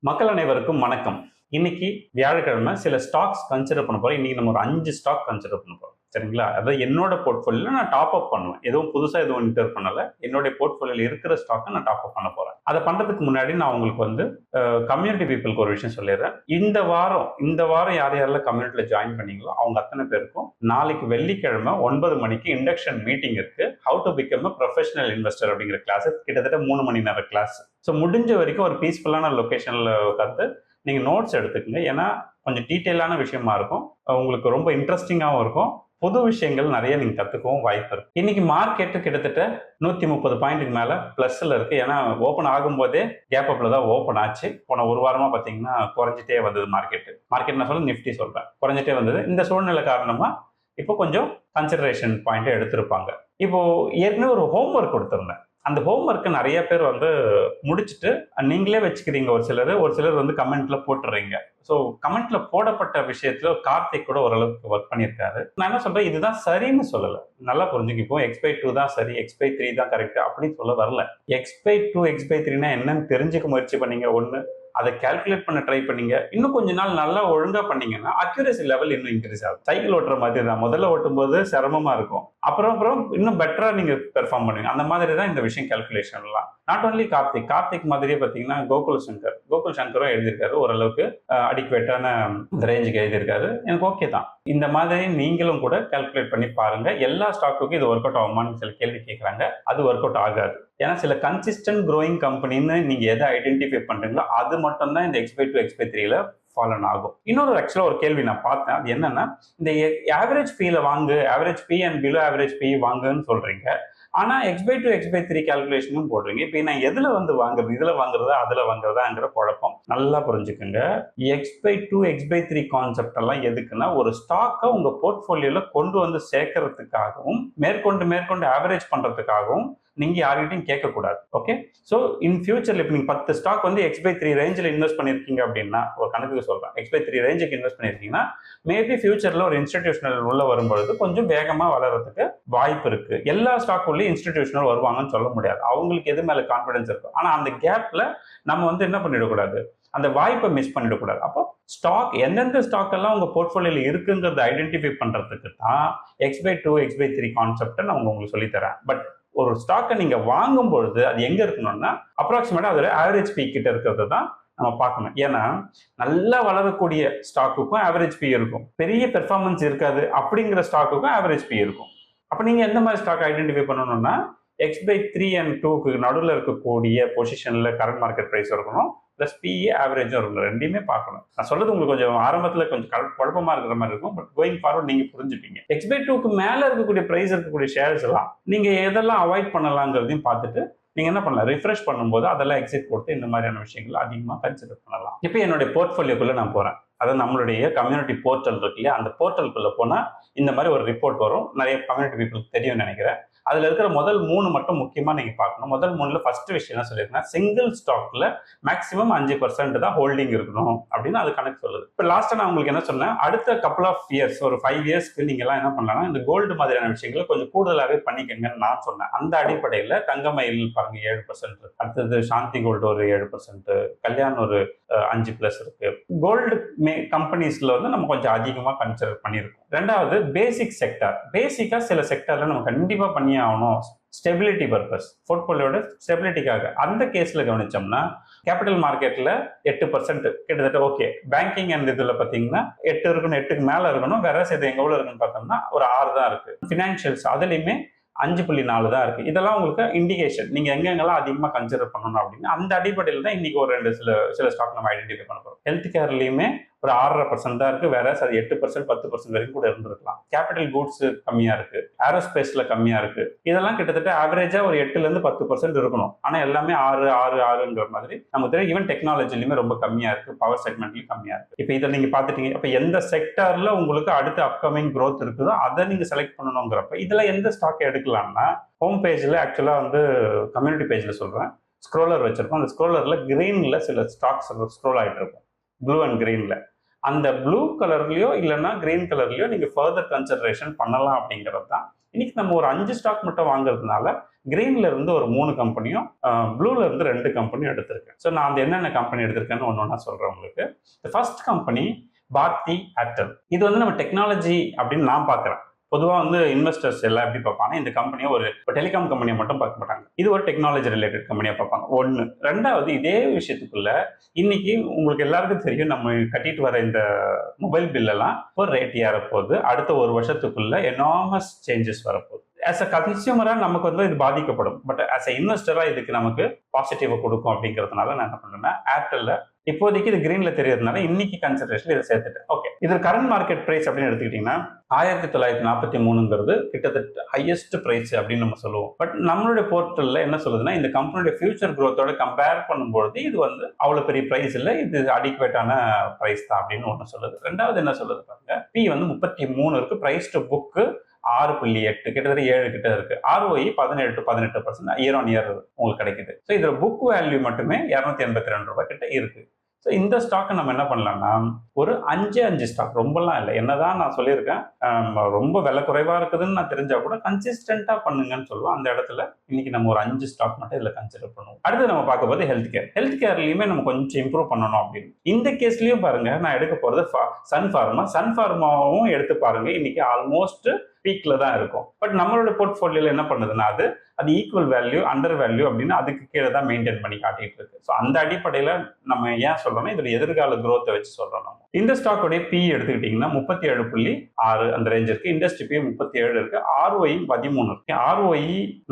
மக்கள் அனைவருக்கும் வணக்கம். இன்னைக்கு வியாழக்கிழமை சில ஸ்டாக்ஸ் கன்சிடர் பண்ண போறோம். இன்னைக்கு நம்ம ஒரு 5 ஸ்டாக் கன்சிடர் பண்ண போறோம். சரிங்களா? அதாவது என்னோட போர்ட்ஃபோலியோல நான் டாப் அப் பண்ணுவேன். எதுவும் புதுசா எதுவும் என்டர் பண்ணல. என்னோட போர்ட்ஃபோலியோல இருக்கிற ஸ்டாக்கை நான் டாப் அப் பண்ண போறேன். அதை பண்றதுக்கு முன்னாடி நான் உங்களுக்கு கம்யூனிட்டி பீப்புளுக்கு ஒரு விஷயம் சொல்லிடுறேன். இந்த வாரம் யார் யாரெல்லாம் கம்யூனிட்டியில ஜாயின் பண்ணீங்களோ அவங்க அத்தனை பேருக்கும் நாளைக்கு வெள்ளிக்கிழமை 9 மணிக்கு இண்டக்ஷன் மீட்டிங் இருக்கு. How to become a professional investor அப்படிங்கிற கிளாஸ். கிட்டத்தட்ட 3 மணி நேர கிளாஸ். ஸோ முடிஞ்ச வரைக்கும் ஒரு பீஸ்ஃபுல்லான லொகேஷன்ல உட்காந்து நீங்க நோட்ஸ் எடுத்துக்கங்க. ஏன்னா கொஞ்சம் டீட்டெயிலான விஷயமா இருக்கும். உங்களுக்கு ரொம்ப இன்ட்ரெஸ்டிங்காகவும் இருக்கும். புது விஷயங்கள் நிறைய நீங்க கத்துக்கவும் வாய்ப்பு இருக்கு. இன்னைக்கு மார்க்கெட்டு கிட்டத்தட்ட 130 பாயிண்ட்டுக்கு மேல பிளஸ்ல இருக்கு. ஏன்னா ஓப்பன் ஆகும்போதே கேப் அப்ல தான் ஓப்பன் ஆச்சு. போன ஒரு வாரமா பாத்தீங்கன்னா குறைஞ்சிட்டே வந்தது மார்க்கெட் நான் சொல்ல நிஃப்டி சொல்றேன், குறைஞ்சிட்டே வந்தது. இந்த சூழ்நிலை காரணமா இப்போ கொஞ்சம் கன்சிடரேஷன் பாயிண்ட் எடுத்திருப்பாங்க. இப்போ ஏற்கனவே ஒரு ஹோம்ஒர்க் கொடுத்திருந்தேன். அந்த ஹோம்ஒர்க்கை நிறைய பேர் முடிச்சுட்டு நீங்களே வச்சுக்கிறீங்க. ஒரு சிலர் கமெண்ட்ல போட்டுறீங்க. ஸோ கமெண்ட்ல போடப்பட்ட விஷயத்துல கார்த்திக் கூட ஓரளவுக்கு ஒர்க் பண்ணியிருக்காரு. நான் என்ன சொல்றேன், இதுதான் சரின்னு சொல்லலை. நல்லா புரிஞ்சுக்க. இப்போ X/2 தான் சரி, X/3 தான் கரெக்ட் அப்படின்னு சொல்ல வரல. X/2 X/3னா என்னன்னு தெரிஞ்சுக்க முயற்சி பண்ணீங்க. ஒன்று அதை கால்குலேட் பண்ண ட்ரை பண்ணீங்க. இன்னும் கொஞ்ச நாள் நல்லா ஒழுங்கா பண்ணீங்கன்னா அக்யூரசி லெவல் இன்னும் இன்க்ரீஸ் ஆகும். சைக்கிள் ஓட்டுற மாதிரி தான். முதல்ல ஓட்டும் போது சிரமமா இருக்கும். அப்புறம் இன்னும் பெட்டரா நீங்க பெர்ஃபார்ம் பண்ணுவீங்க. அந்த மாதிரி தான் இந்த விஷயம் கால்குலேஷன்லாம். நாட் ஒன்லி கார்த்திக் மாதிரியே பார்த்தீங்கன்னா கோகுல் சங்கரும் எழுதியிருக்காரு. ஓரளவுக்கு அடிக்குவேட்டான ரேஞ்சுக்கு எழுதியிருக்காரு. எனக்கு ஓகே தான். இந்த மாதிரி நீங்களும் கூட கால்குலேட் பண்ணி பாருங்க. எல்லா ஸ்டாக்குக்கும் இது ஒர்க் அவுட் ஆகுமான்னு சில கேள்வி கேட்குறாங்க. அது ஒர்க் அவுட் ஆகாது. ஏன்னா சில கன்சிஸ்டன்ட் க்ரோயிங் கம்பெனின்னு நீங்க எதை ஐடென்டிஃபை பண்றீங்களோ அது மட்டும் தான் இந்த X/2 X/3ல ஃபாலன் ஆகும். ஆக்சுவலா ஒரு கேள்வி நான் பார்த்தேன். அது என்னன்னா, இந்த ஆவரேஜ் பில வாங்கு, average B and below average B வாங்குன்னு சொல்றீங்க. ஆனா X/2 X/3 கால்குலேஷனும் போடுறீங்க. இப்போ நான் எதுல வாங்குறது, இதுல வாங்குறதா அதுல வாங்குறதாங்கிற குழப்பம். நல்லா புரிஞ்சுக்கோங்க. X/2 X/3 கான்செப்ட் எல்லாம் எதுக்குன்னா, ஒரு ஸ்டாக்கை உங்க போர்ட்போலியோல கொண்டு வந்து சேர்க்கறதுக்காகவும் மேற்கொண்டு ஆவரேஜ் பண்றதுக்காகவும் நீங்க யார்கிட்டையும் கேட்கக்கூடாது. ஓகே. ஸோ இன் ஃபியூச்சர்ல இப்போ நீங்க 10 ஸ்டாக் X/3 ரேஞ்சில் இன்வெஸ்ட் பண்ணிருக்கீங்க அப்படின்னா, ஒரு கணக்குக்கு சொல்றேன், X/3 ரேஞ்சுக்கு இன்வெஸ்ட் பண்ணிருக்கீங்கன்னா மேபி ஃபியூச்சர்ல ஒரு இன்ஸ்டிடியூஷனல் உள்ள வரும்பொழுது கொஞ்சம் வேகமா வளர்றதுக்கு வாய்ப்பு இருக்கு. எல்லா ஸ்டாக் உள்ளே இன்ஸ்டிடியூஷனல் வருவாங்கன்னு சொல்ல முடியாது. அவங்களுக்கு எது மேல கான்ஃபிடன்ஸ் இருக்கும். ஆனா அந்த கேப்ல நம்ம என்ன பண்ணிடக்கூடாது, அந்த வாய்ப்பை மிஸ் பண்ணிடக்கூடாது. அப்போ ஸ்டாக் எந்தெந்த ஸ்டாக் எல்லாம் உங்க போர்ட்போலியோல இருக்குங்கிறத ஐடென்டிஃபை பண்றதுக்கு தான் X/2 X/3 கான்செப்டை நான் உங்களுக்கு சொல்லித்தரேன். பட் ஒரு ஸ்டாக்கை நீங்க வாங்கும் பொழுது அது எங்க இருக்கணும்னா அப்ராக்சிமேட்டா அதோட ஆவரேஜ் பி கிட்ட இருக்கிறது தான் நம்ம பார்க்கணும். ஏன்னா நல்லா வளரக்கூடிய ஸ்டாக்குக்கும் ஆவரேஜ் பி இருக்கும், பெரிய பெர்ஃபார்மன்ஸ் இருக்காது அப்படிங்கிற ஸ்டாக்குக்கும் ஆவரேஜ் பி இருக்கும். அப்ப நீங்க எந்த மாதிரி ஸ்டாக் ஐடென்டிஃபை பண்ணணும்னா X/3 and 2க்கு நடுவில் இருக்கக்கூடிய பொசிஷன்ல கரண்ட் மார்க்கெட் பிரைஸ் இருக்கணும், பிளஸ் பிஇ ஆவரேஜும் இருக்கணும். ரெண்டையுமே பார்க்கணும். நான் சொல்றது உங்களுக்கு கொஞ்சம் ஆரம்பத்தில் கொஞ்சம் குழப்பமா இருக்கிற மாதிரி இருக்கும். பட் கோயிங் ஃபார்வர்ட் நீங்க புரிஞ்சுப்பீங்க. X/2க்கு மேல இருக்கக்கூடிய பிரைஸ் இருக்கக்கூடிய ஷேர்ஸ் எல்லாம் நீங்க எதெல்லாம் அவாய்ட் பண்ணலாங்கிறதையும் பார்த்துட்டு நீங்க என்ன பண்ணலாம், ரிஃப்ரெஷ் பண்ணும்போது அதெல்லாம் எக்ஸிட் கொடுத்து இந்த மாதிரியான விஷயங்கள் அதிகமாக கன்சிடர் பண்ணலாம். இப்போ என்னுடைய போர்ட்ஃபோலியோக்குள்ள நான் போறேன். அதாவது நம்மளுடைய கம்யூனிட்டி போர்ட்டல் இருக்கு இல்லையா, அந்த போர்ட்டலுக்குள்ள போனா இந்த மாதிரி ஒரு ரிப்போர்ட் வரும். நிறைய கம்யூனிட்டி பீப்புளுக்கு தெரியும் நினைக்கிறேன். அதுல இருக்கிற முதல் 3 மட்டும் முக்கியமா நீங்க பார்க்கணும். முதல் 3ல ஃபர்ஸ்ட் விஷயம் என்ன சொல்லியிருக்கேன், சிங்கிள் ஸ்டாக்ல மேக்ஸிமம் 5% தான் ஹோல்டிங் இருக்கணும் அப்படின்னு அது கணக்கு சொல்லுது. இப்போ லாஸ்டா நான் உங்களுக்கு என்ன சொன்னேன், அடுத்த கப்பல் ஆஃப் இயர்ஸ், ஒரு 5 இயர்ஸ்க்கு நீங்க எல்லாம் என்ன பண்ணலாம்னா இந்த கோல்டு மாதிரியான விஷயங்களை கொஞ்சம் கூடுதலாகவே பண்ணிக்கங்கன்னு நான் சொன்னேன். அந்த அடிப்படையில் தங்கமயில் பாருங்க 7%, அடுத்தது சாந்தி கோல்டு ஒரு 7%, கல்யாண் ஒரு 5+ இருக்கு. கோல்டு கம்பெனிஸ்ல நம்ம கொஞ்சம் அதிகமா கன்சிடர் பண்ணியிருக்கோம். ரெண்டாவது பேசிக் செக்டார். பேசிக்கா சில செக்டார்ல நம்ம கண்டிப்பா பண்ணி ஆகணும், ஸ்டெபிலிட்டி பர்பஸ், போர்ட்போலியோட ஸ்டெபிலிட்டிக்காக. அந்த கேஸ்ல கவனிச்சோம்னா கேபிட்டல் மார்க்கெட்ல 8% கிட்டத்தட்ட ஓகே. பேங்கிங் அண்ட் இதுல பாத்தீங்கன்னா 8 இருக்கணும், 8க்கு மேல இருக்கணும். வேற இது எங்க எவ்வளவு இருக்குன்னு பார்த்தோம்னா ஒரு 6 தான் இருக்கு. பினான்சியல்ஸ் அதுலயுமே 5.4 தான் இருக்கு. இதெல்லாம் உங்களுக்கு இண்டிகேஷன் நீங்க எங்கெங்கெல்லாம் அதிகமா கன்சிடர் பண்ணணும் அப்படின்னு. அந்த அடிப்படையில் தான் இன்னைக்கு ஒரு சில ஸ்டாக் நம்ம ஐடென்டிஃபை பண்ண போறோம். ஹெல்த் கேர்லயுமே ஒரு 6.5% தான் இருக்கு. வேற அது 8%, 10% வரைக்கும் கூட இருந்திருக்கலாம். கேபிட்டல் கூட்ஸ் கம்மியா இருக்கு, ஏரோஸ்பேஸ்ல கம்மியா இருக்கு. இதெல்லாம் கிட்டத்தட்ட ஆவரேஜா ஒரு 8% இருக்கணும். ஆனா எல்லாமே 6ங்கிற மாதிரி நமக்கு தெரியும். ஈவன் டெக்னாலஜிலுமே ரொம்ப கம்மியா இருக்கு, பவர் செக்மெண்ட்லயும் கம்மியா இருக்கு. இப்போ இதை நீங்க பாத்துட்டீங்க. அப்ப எந்த செக்டார்ல உங்களுக்கு அடுத்த அப்கமிங் growth இருக்குதோ அதை நீங்க செலக்ட் பண்ணணுங்கிறப்ப இதுல எந்த ஸ்டாக் எடுக்கலாம்னா, ஹோம் பேஜ்ல ஆக்சுவலா கம்யூனிட்டி பேஜ்ல சொல்றேன், ஸ்க்ரோலர் வச்சிருக்கோம். அந்த ஸ்க்ரோலர்ல கிரீன்ல சில ஸ்டாக்ஸ் ஸ்க்ரோல் ஆயிட்டு இருக்கும், ப்ளூ அண்ட் கிரீன்ல. அந்த ப்ளூ கலர்லயோ இல்லைன்னா கிரீன் கலர்லயோ நீங்க ஃபர்தர் கன்சிடரேஷன் பண்ணலாம் அப்படிங்கிறது தான் இன்னைக்கு நம்ம ஒரு 5 ஸ்டாக் மட்டும் வாங்குறதுனால கிரீன்ல இருந்து ஒரு 3 கம்பெனியும் ப்ளூல இருந்து 2 கம்பெனியும் எடுத்திருக்கேன். ஸோ நான் அந்த என்னென்ன கம்பெனி எடுத்திருக்கேன்னு ஒன்று சொல்றேன் உங்களுக்கு. First company Bharti Airtel. இது வந்து நம்ம டெக்னாலஜி அப்படின்னு நான் பார்க்குறேன். பொதுவாக வந்து இன்வெஸ்டர்ஸ் எல்லாம் எப்படி பார்ப்பாங்க, இந்த கம்பெனியை ஒரு டெலிகாம் கம்பெனியை மட்டும் பார்க்க மாட்டாங்க, இது ஒரு டெக்னாலஜி ரிலேட்டட் கம்பெனியாக பார்ப்பாங்க. ஒன்று. ரெண்டாவது, இதே விஷயத்துக்குள்ள இன்னைக்கு உங்களுக்கு எல்லாருக்கும் தெரியும், நம்ம கட்டிட்டு வர இந்த மொபைல் பில்லெல்லாம் ஒரு ரேட் ஏறப்போகுது. அடுத்த ஒரு வருஷத்துக்குள்ள எனாமஸ் சேஞ்சஸ் வரப்போகுது. ஆஸ் அ கன்சியூமராக நமக்கு வந்து இது பாதிக்கப்படும், பட் ஆஸ் அ இன்வெஸ்டராக இதுக்கு நமக்கு பாசிட்டிவாக கொடுக்கும். அப்படிங்கிறதுனால நான் என்ன பண்ணுறேன்னா, ஏர்டெல்ல இப்போதைக்கு இது கிரீன்ல தெரியறதுனால இன்னைக்கு கன்சிடரேஷன் இதை சேர்த்துட்டேன். ஓகே, இது கரண்ட் மார்க்கெட் பிரைஸ் அப்படின்னு எடுத்துக்கிட்டீங்கன்னா 1943 கிட்டத்தட்ட ஹையஸ்ட் பிரைஸ் அப்படின்னு நம்ம சொல்லுவோம். பட் நம்மளுடைய போர்ட்டல்ல என்ன சொல்லுதுன்னா, இந்த கம்பெனியோட ஃபியூச்சர் growth-ஓட கம்பேர் பண்ணும்போது இது வந்து அவ்வளவு பெரிய பிரைஸ் இல்லை, இது அடிக்குவேட்டான பிரைஸ் தான் அப்படின்னு ஒன்று சொல்லுது. ரெண்டாவது என்ன சொல்லுது பாருங்க, பி வந்து 33 இருக்கு, பிரைஸ் டு புக்கு 6.8, கிட்டத்தட்ட 7 கிட்ட இருக்கு. ROI 17% இயர் ஆன் இயர் உங்களுக்கு கிடைக்குது. ஸோ இதுல புக் வேல்யூ மட்டுமே 282 ரூபாய் கிட்ட இருக்கு. ஸோ இந்த ஸ்டாக்கை நம்ம என்ன பண்ணலாம்னா, ஒரு 5 ஸ்டாக், ரொம்பலாம் இல்லை, என்னதான் நான் சொல்லியிருக்கேன் ரொம்ப விலை குறைவா இருக்குதுன்னு நான் தெரிஞ்சா கூட கன்சிஸ்டண்டா பண்ணுங்கன்னு சொல்லுவோம். அந்த இடத்துல இன்னைக்கு நம்ம ஒரு 5 ஸ்டாக் மட்டும் இதுல கன்சிடர் பண்ணுவோம். அடுத்து நம்ம பார்க்க போது ஹெல்த் கேர்லயுமே நம்ம கொஞ்சம் இம்ப்ரூவ் பண்ணணும் அப்படின்னு. இந்த கேஸ்லயும் பாருங்க, நான் எடுக்க போறது சன் ஃபார்மாவும் எடுத்து பாருங்க. இன்னைக்கு ஆல்மோஸ்ட் பீக்ல தான் இருக்கும். பட் நம்மளோட போர்ட்ஃபோலியோல என்ன பண்ணுதுன்னா, அது ஈக்குவல் வேல்யூ, அண்டர் வேல்யூ அப்படின்னு அதுக்கு கீழே தான் மெயின்டைன் பண்ணி காட்டிட்டு இருக்கு. ஸோ அந்த அடிப்படையில் நம்ம ஏன் சொல்றோம்னா, இதுல எதிர்கால growth வச்சு சொல்றோம். நம்ம இந்த ஸ்டாக்கோடைய பி எடுத்துக்கிட்டீங்கன்னா 37.6 அந்த ரேஞ்ச் இருக்கு. இண்டஸ்ட்ரி பி 37 இருக்கு. ROI 13 இருக்கு. ROI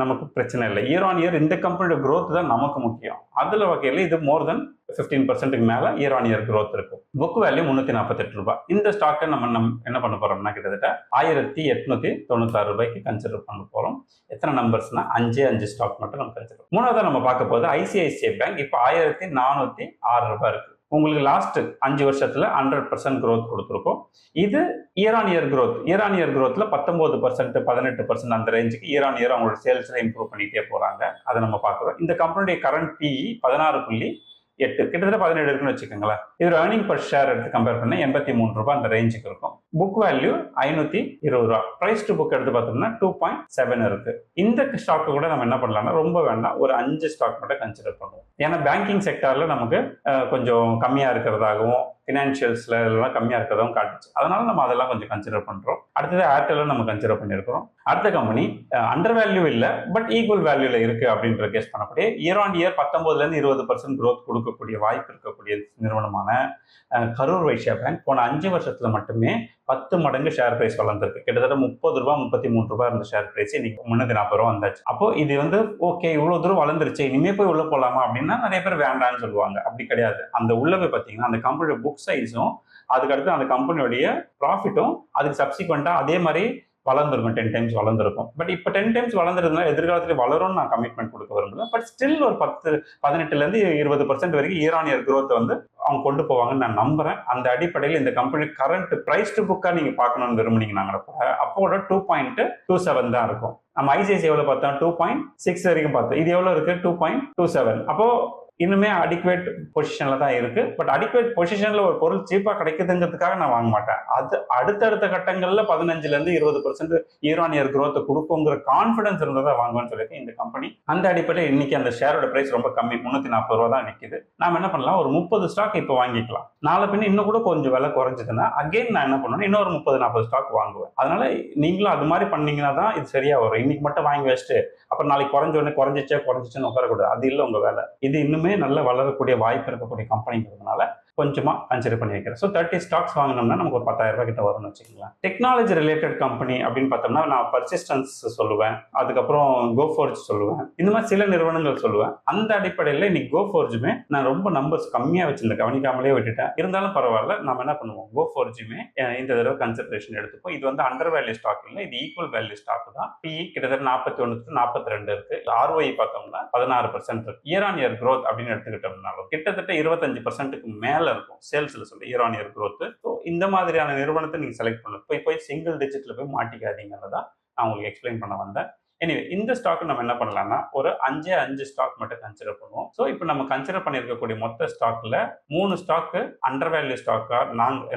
நமக்கு பிரச்சனை இல்லை. இயர் ஆன் இயர் இந்த கம்பெனியோட growth தான் நமக்கு முக்கியம். அதுல வகையில் இது மோர் தென் 15% மேல இயர் ஆன் இயர் growth இருக்கும். புக் வேல்யூ 348 ரூபாய். இந்த ஸ்டாக்கை நம்ம என்ன பண்ண போறோம்னா, கிட்டத்தட்ட 1896 ரூபாய்க்கு கன்சிடர் பண்ண போறோம். எத்தனை நம்பர்ஸ்னா 5 ஸ்டாக் மட்டும் நம்ம கன்சிடர். மூணாவது நம்ம பார்க்க போது ஐசிஐசிஐ பேங்க். இப்போ 1406 ரூபாய் இருக்கு. உங்களுக்கு லாஸ்ட் 5 வருஷத்துல 100% growth கொடுத்துருக்கோம். இது இயர் ஆன் இயர் growthல 19%, 18% அந்த ரேஞ்சுக்கு இயர் ஆன் இயர் அவங்களோட சேல்ஸ்ல இம்ப்ரூவ் பண்ணிட்டே போறாங்க. அதை நம்ம பார்க்குறோம். இந்த கம்பெனியுடைய கரண்ட் PE 16.8, கிட்டத்தட்ட 17 இருக்குன்னு வச்சுக்கோங்களேன். இது ஏர்னிங் பர் ஷேர் எடுத்து கம்பேர் பண்ண 83 ரூபாய் அந்த ரேஞ்சுக்கு இருக்கும். புக் வேல்யூ 520 ரூபா. பிரைஸ் டு புக் எடுத்து பார்த்தோம்னா 2.7 இருக்கு. இந்த ஸ்டாக்கு கூட நம்ம என்ன பண்ணலாம்னா, ரொம்ப வேண்டாம், ஒரு 5 ஸ்டாக் மட்டும் கன்சிடர் பண்ணுவோம். ஏன்னா பேங்கிங் செக்டார்ல நமக்கு கொஞ்சம் கம்மியா இருக்கிறதாகவும், பினான்சியல்ஸ்ல எல்லாம் கம்மியா இருக்கிறதாகவும் காட்டுச்சு. அதனால நம்ம அதெல்லாம் கொஞ்சம் கன்சிடர் பண்றோம். அடுத்தது ஏர்டெல்ல நம்ம கன்சிடர் பண்ணியிருக்கிறோம். அடுத்த கம்பெனி அண்டர் வேல்யூ இல்லை, பட் ஈக்குவல் வேல்யூல இருக்கு அப்படின்ற கேஸ் பண்ணக்கூடிய இயர் ஆன் இயர் 19% 20% growth கொடுக்கக்கூடிய வாய்ப்பு இருக்கக்கூடிய நிறுவனமான கரூர் வைஸ்யா பேங்க். போன 5 வருஷத்துல மட்டுமே 10 மடங்கு ஷேர் பிரைஸ் வளர்ந்துருக்கு. கிட்டத்தட்ட 30 ரூபாய் 33 ரூபாய் இருந்த ஷேர் பிரைஸ் இன்னைக்கு 340 ரூபா வந்தாச்சு. அப்போ இது வந்து ஓகே, இவ்வளவு தூரம் வளர்ந்துருச்சு, இனிமே போய் உள்ள போலாமா அப்படின்னா நிறைய பேர் வேண்டான்னு சொல்லுவாங்க. அப்படி கிடையாது. அந்த உள்ள போய் பார்த்தீங்கன்னா அந்த கம்பெனியோட புக் சைஸும், அதுக்கடுத்து அந்த கம்பெனியோடைய ப்ராஃபிட்டும் அதுக்கு சப்சிக்வெண்டா அதே மாதிரி வளர்ந்துருக்கும். 10 டைம்ஸ் வளர்ந்துருக்கும். பட் இப்போ 10 டைம்ஸ் வளர்ந்துருந்ததுனால எதிர்காலத்தில் வளரும்னு நான் கமிட்மெண்ட் கொடுக்க விரும்பல. பட் ஸ்டில் ஒரு 18% 20% வரைக்கும் இயர் ஆன் இயர் growth வந்து அவங்க கொண்டு போவாங்கன்னு நான் நம்புறேன். அந்த அடிப்படையில் இந்த கம்பெனி கரண்ட் பிரைஸ் டு புக்கா நீங்க பார்க்கணும்னு விரும்புனீங்கன்னா அப்போட 2.27 தான் இருக்கும். நம்ம ஐசிஐசி எவ்வளவு பார்த்தோம், 2.6 வரைக்கும் பார்த்தோம். இது எவ்வளவு இருக்கு, 2.27. அப்போ இன்னுமே அடிக்குவேட் பொசிஷன்ல தான் இருக்கு. பட் அடிக்குவேட் பொசிஷன்ல ஒரு பொருள் சீப்பா கிடைக்குதுங்கிறதுக்காக நான் வாங்க மாட்டேன். அது அடுத்தடுத்த கட்டங்கள்ல 15% இயர் ஆன் இயர் growth கொடுக்குங்கிற கான்பிடன்ஸ் இருந்ததா வாங்குவேன்னு சொல்லியிருக்கேன் இந்த கம்பெனி. அந்த அடிப்படையில் இன்னைக்கு அந்த ஷேரோட பிரைஸ் ரொம்ப கம்மி, 340 ரூபா தான் நிற்குது. நாம என்ன பண்ணலாம், ஒரு 30 ஸ்டாக் இப்போ வாங்கிக்கலாம். நாளை பின்ன இன்னும் கூட கொஞ்சம் விலை குறைஞ்சதுன்னா அகைன் நான் என்ன பண்ணுவேன், இன்னொரு 30-40 ஸ்டாக் வாங்குவேன். அதனால நீங்களும் அது மாதிரி பண்ணீங்கன்னா தான் இது சரியா வரும். இன்னைக்கு மட்டும் வாங்கி வச்சுட்டு அப்புறம் நாளைக்கு குறைஞ்சிச்சுன்னு உட்காரக்கூடாது. அது இல்லை உங்க வேலை. இது இன்னுமே நல்ல வளரக்கூடிய வாய்ப்பு இருக்கக்கூடிய கம்பெனிங்கிறதுனால கொஞ்சமா கன்சிடர் பண்ணி வைக்கிறேன். ஸோ 30 ஸ்டாக்ஸ் வாங்கினோம்னா நமக்கு ஒரு 10,000 ரூபாய் கிட்ட வரும்னு வச்சுக்கலாம். டெக்னாலஜி ரிலேட்டட் கம்பெனி அப்படின்னு பார்த்தோம்னா நான் பர்சிஸ்டன்ஸ் சொல்லுவேன், அதுக்கப்புறம் கோஃபோர்ஜ் சொல்லுவேன், இந்த மாதிரி சில நிறுவனங்கள் சொல்லுவேன். அந்த அடிப்படையில் இன்னைக்கு கோஃபோர்ஜுமே நான் ரொம்ப நம்பர்ஸ் கம்மியாக வச்சிருந்தேன், கவனிக்காமலே விட்டுட்டேன். இருந்தாலும் பரவாயில்ல, நம்ம என்ன பண்ணுவோம், கோஃபோர்ஜுமே இந்த தடவை கன்சிடரேஷன் எடுத்துப்போம். இது வந்து அண்டர் வேல்யூ ஸ்டாக் இல்லை, இது ஈக்குவல் வேல்யூ ஸ்டாக் தான். PE கிட்டத்தட்ட 41-42 இருக்கு. ROI பார்த்தோம்னா 16% இருக்கு. இயர் ஆன் இயர் growth அப்படின்னு எடுத்துக்கிட்டோம்னாலும் கிட்டத்தட்ட 25%க்கு மேல இருக்கும் சேல்ஸ்ல சொல்ல year on year growth. So இந்த மாதிரியான நிறுவனத்தை நீங்க செலக்ட் பண்ணணும். போய் சிங்கிள் டிஜிட்ல போய் மாட்டிக்காதீங்கன்னு தான் நான் உங்களுக்கு எக்ஸ்பிளைன் பண்ண வந்தேன். எனிவே இந்த ஸ்டாக் நம்ம என்ன பண்ணலாம்னா ஒரு 5 ஸ்டாக் மட்டும் கன்சிடர் பண்ணுவோம். ஸோ இப்போ நம்ம கன்சிடர் பண்ணியிருக்கக்கூடிய மொத்த ஸ்டாக்ல 3 ஸ்டாக்கு அண்டர் வேல்யூ ஸ்டாக்கா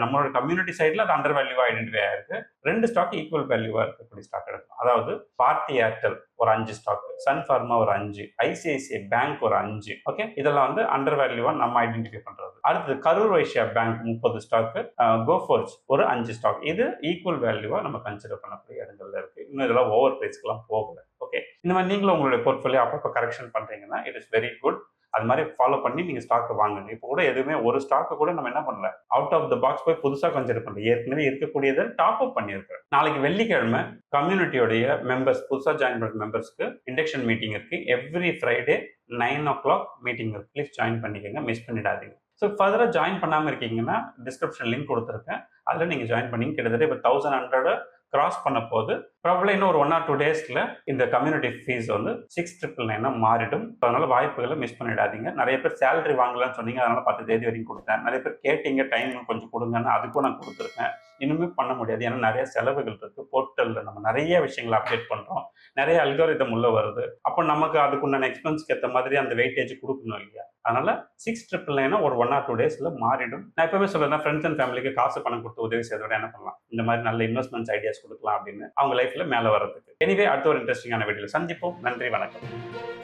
நம்மளோட கம்யூனிட்டி சைட்ல அது அண்டர் வேல்யூவா ஐடென்டிஃபை ஆயிருக்கு. 2 ஸ்டாக் ஈக்குவல் வேல்யூவா இருக்கக்கூடிய ஸ்டாக் எடுக்கும். அதாவது பார்த்தி ஏர்டெல் ஒரு 5 ஸ்டாக், சன் ஃபார்மா ஒரு 5, ஐசிஐசிஐ பேங்க் ஒரு 5. ஓகே, இதெல்லாம் வந்து அண்டர் வேல்யூவா நம்ம ஐடென்டிஃபை பண்றது. அடுத்து Karur Vysya bank 30 stock, Coforge ஒரு 5 ஸ்டாக். இது ஈக்குவல் வேல்யூவா நம்ம கன்சிடர் பண்ணக்கூடிய இடங்கள்ல இருக்கு. இன்னும் இதெல்லாம் ஓவர் பிரைஸ்க்குலாம் போகல. ஓகே, இந்த மாதிரி நீங்களும் உங்களுடைய போர்ட்ஃபோலியோ அப்பப்போ கரெக்ஷன் பண்றீங்கன்னா இட் இஸ் வெரி குட். அது மாதிரி ஃபாலோ பண்ணி நீங்க ஸ்டாக் வாங்குங்க. இப்போ கூட எதுவுமே ஒரு ஸ்டாக்கு கூட நம்ம என்ன பண்ணல, அவுட் ஆஃப் த பாக்ஸ் போய் புதுசா கன்சிடர் பண்ணல. ஏற்கனவே இருக்கக்கூடியதை டாப் அப் பண்ணியிருக்கிறேன். நாளைக்கு வெள்ளிக்கிழமை கம்யூனிட்டியோடைய மெம்பர்ஸ், புதுசா ஜாயின் பண்ண மெம்பர்ஸ்க்கு இண்டக்ஷன் மீட்டிங் இருக்கு. எவ்ரி ஃப்ரைடே 9 o'clock மீட்டிங் இருக்கு. ப்ளீஸ் ஜாயின் பண்ணிக்கோங்க, மிஸ் பண்ணிடாதீங்க. ஸோ ஃபர்தராக ஜாயின் பண்ணாமல் இருக்கீங்கன்னா டிஸ்கிரிப்ஷன் லிங்க் கொடுத்துருக்கேன், அதில் நீங்கள் ஜாயின் பண்ணி கிட்டத்தட்ட இப்போ 1100 கிராஸ் பண்ண போது ப்ராப்ளம் இன்னும் ஒரு 1 or 2 daysல இந்த கம்யூனிட்டி ஃபீஸ் வந்து 6,999 மாறிடும். அதனால வாய்ப்புகளை மிஸ் பண்ணிடாதீங்க. நிறைய பேர் சேலரி வாங்கலாம்னு சொன்னீங்க, அதனால 10 தேதி வரைக்கும் கொடுத்தேன். நிறைய பேர் கேட்டீங்க டைம் கொஞ்சம் கொடுங்கன்னு, அதுக்கும் நான் கொடுத்துருக்கேன். இன்னுமே பண்ண முடியாது, ஏன்னா நிறைய செலவுகள் இருக்கு. போர்ட்டலில் நம்ம நிறைய விஷயங்களை அப்டேட் பண்றோம், நிறைய அல்காரிதம் உள்ள வருது. அப்போ நமக்கு அதுக்குண்டான எக்ஸ்பென்ஸ்க்கு ஏற்ற மாதிரி அந்த வெயிட்டேஜ் கொடுக்கணும் இல்லையா? அதனால 6,999 ஒரு 1 or 2 daysல மாறிடும். நான் எப்பவுமே சொல்றேன், ஃப்ரெண்ட்ஸ் அண்ட் ஃபேமிலிக்கு காசு பணம் கொடுத்து உதவி செய்வதோட என்ன பண்ணலாம், இந்த மாதிரி நல்ல இன்வெஸ்ட்மெண்ட்ஸ் ஐடியாஸ் கொடுக்கலாம் அப்படின்னு அவங்க லைஃப்ல மேல வர்றதுக்கு. எனிவே அடுத்த ஒரு இன்ட்ரெஸ்டிங்கான வீடியோல சந்திப்போம். நன்றி, வணக்கம்.